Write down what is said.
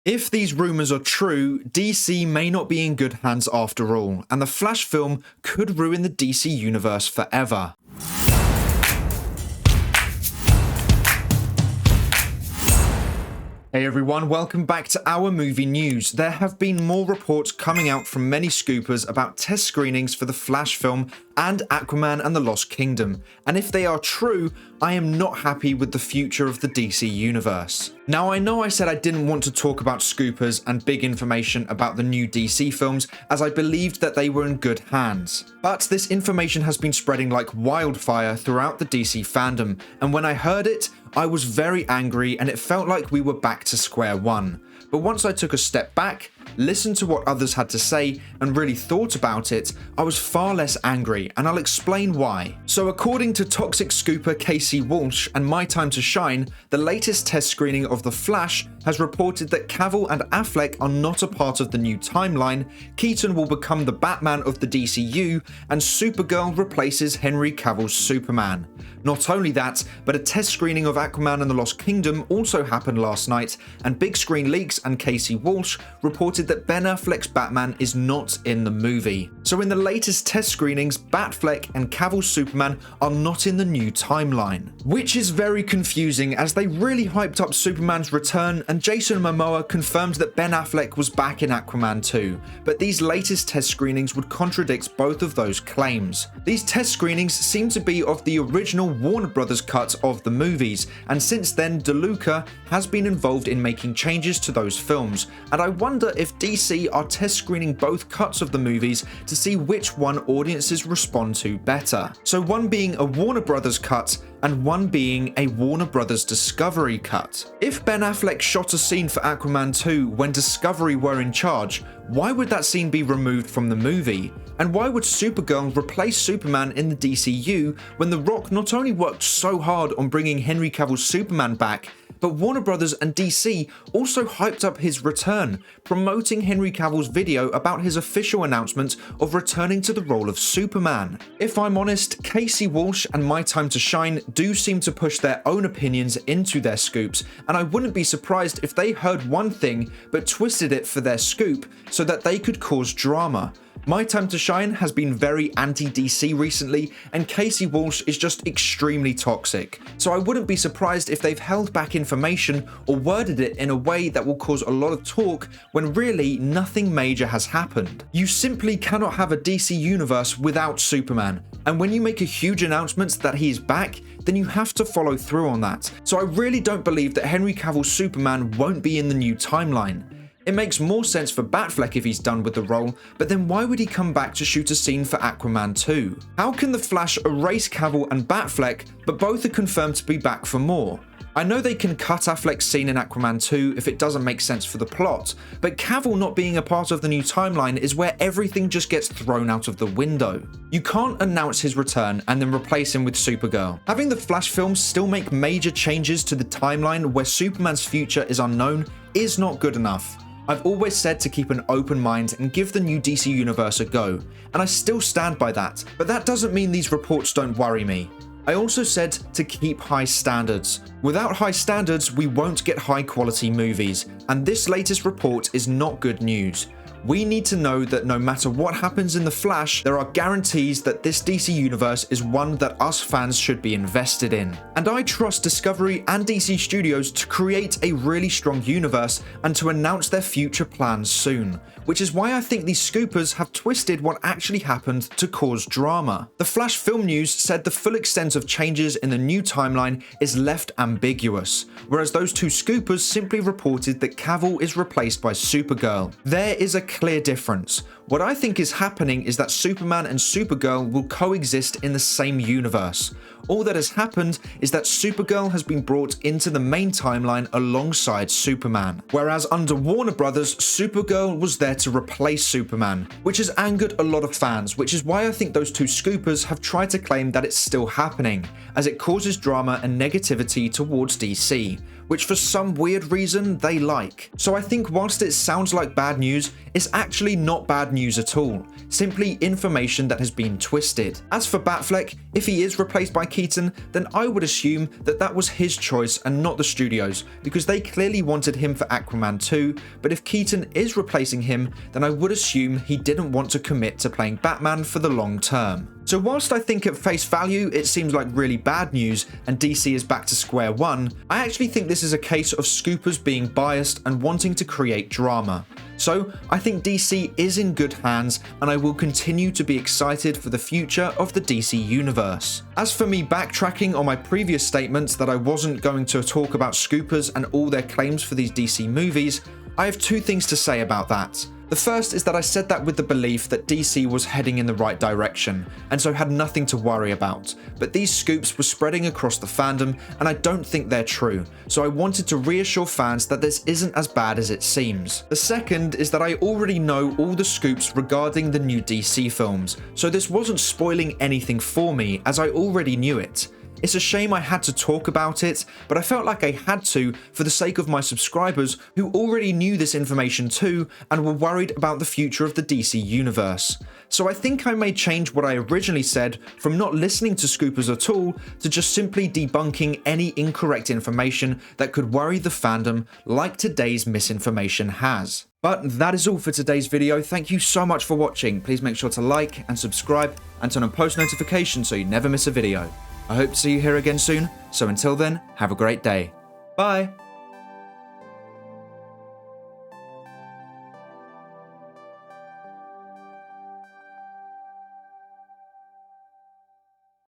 If these rumours are true, DC may not be in good hands after all, and the Flash film could ruin the DC universe forever. Hey everyone, welcome back to our movie news. There have been more reports coming out from many scoopers about test screenings for the Flash film and Aquaman and the Lost Kingdom, and if they are true, I am not happy with the future of the DC universe. Now I know I said I didn't want to talk about scoopers and big information about the new DC films as I believed that they were in good hands, but this information has been spreading like wildfire throughout the DC fandom, and when I heard it, I was very angry and it felt like we were back to square one. But once I took a step back, listened to what others had to say, and really thought about it, I was far less angry, and I'll explain why. So according to Toxic Scooper Casey Walsh and My Time to Shine, the latest test screening of The Flash has reported that Cavill and Affleck are not a part of the new timeline, Keaton will become the Batman of the DCU, and Supergirl replaces Henry Cavill's Superman. Not only that, but a test screening of Aquaman and the Lost Kingdom also happened last night, and Big Screen Leaks and Casey Walsh reported that Ben Affleck's Batman is not in the movie. So in the latest test screenings, Batfleck and Cavill's Superman are not in the new timeline, which is very confusing as they really hyped up Superman's return, and Jason Momoa confirmed that Ben Affleck was back in Aquaman 2, but these latest test screenings would contradict both of those claims. These test screenings seem to be of the original Warner Brothers cut of the movies, and since then DeLuca has been involved in making changes to those films, and I wonder if DC are test screening both cuts of the movies to see which one audiences respond to better. So one being a Warner Brothers cut and one being a Warner Brothers Discovery cut. If Ben Affleck shot a scene for Aquaman 2 when Discovery were in charge, why would that scene be removed from the movie? And why would Supergirl replace Superman in the DCU when The Rock not only worked so hard on bringing Henry Cavill's Superman back, but Warner Brothers and DC also hyped up his return, promoting Henry Cavill's video about his official announcement of returning to the role of Superman. If I'm honest, Casey Walsh and My Time to Shine do seem to push their own opinions into their scoops, and I wouldn't be surprised if they heard one thing but twisted it for their scoop so that they could cause drama. My Time to Shine has been very anti-DC recently, and Casey Walsh is just extremely toxic. So I wouldn't be surprised if they've held back information or worded it in a way that will cause a lot of talk when really nothing major has happened. You simply cannot have a DC universe without Superman, and when you make a huge announcement that he is back, then you have to follow through on that. So I really don't believe that Henry Cavill's Superman won't be in the new timeline. It makes more sense for Batfleck if he's done with the role, but then why would he come back to shoot a scene for Aquaman 2? How can the Flash erase Cavill and Batfleck, but both are confirmed to be back for more? I know they can cut Affleck's scene in Aquaman 2 if it doesn't make sense for the plot, but Cavill not being a part of the new timeline is where everything just gets thrown out of the window. You can't announce his return and then replace him with Supergirl. Having the Flash films still make major changes to the timeline where Superman's future is unknown is not good enough. I've always said to keep an open mind and give the new DC universe a go, and I still stand by that, but that doesn't mean these reports don't worry me. I also said to keep high standards. Without high standards, we won't get high quality movies, and this latest report is not good news. We need to know that no matter what happens in The Flash, there are guarantees that this DC universe is one that us fans should be invested in. And I trust Discovery and DC Studios to create a really strong universe and to announce their future plans soon, which is why I think these scoopers have twisted what actually happened to cause drama. The Flash Film News said the full extent of changes in the new timeline is left ambiguous, whereas those two scoopers simply reported that Cavill is replaced by Supergirl. There is a clear difference. What I think is happening is that Superman and Supergirl will coexist in the same universe. All that has happened is that Supergirl has been brought into the main timeline alongside Superman. Whereas under Warner Brothers, Supergirl was there to replace Superman, which has angered a lot of fans, which is why I think those two scoopers have tried to claim that it's still happening, as it causes drama and negativity towards DC. which for some weird reason they like. So I think whilst it sounds like bad news, it's actually not bad news at all, simply information that has been twisted. As for Batfleck, if he is replaced by Keaton, then I would assume that that was his choice and not the studio's, because they clearly wanted him for Aquaman 2, but if Keaton is replacing him, then I would assume he didn't want to commit to playing Batman for the long term. So whilst I think at face value it seems like really bad news and DC is back to square one, I actually think this is a case of scoopers being biased and wanting to create drama. So I think DC is in good hands and I will continue to be excited for the future of the DC universe. As for me backtracking on my previous statements that I wasn't going to talk about scoopers and all their claims for these DC movies, I have two things to say about that. The first is that I said that with the belief that DC was heading in the right direction, and so had nothing to worry about, but these scoops were spreading across the fandom, and I don't think they're true, so I wanted to reassure fans that this isn't as bad as it seems. The second is that I already know all the scoops regarding the new DC films, so this wasn't spoiling anything for me, as I already knew it. It's a shame I had to talk about it, but I felt like I had to for the sake of my subscribers who already knew this information too and were worried about the future of the DC universe. So I think I may change what I originally said from not listening to scoopers at all to just simply debunking any incorrect information that could worry the fandom like today's misinformation has. But that is all for today's video. Thank you so much for watching. Please make sure to like and subscribe and turn on post notifications so you never miss a video. I hope to see you here again soon, so until then, have a great day. Bye!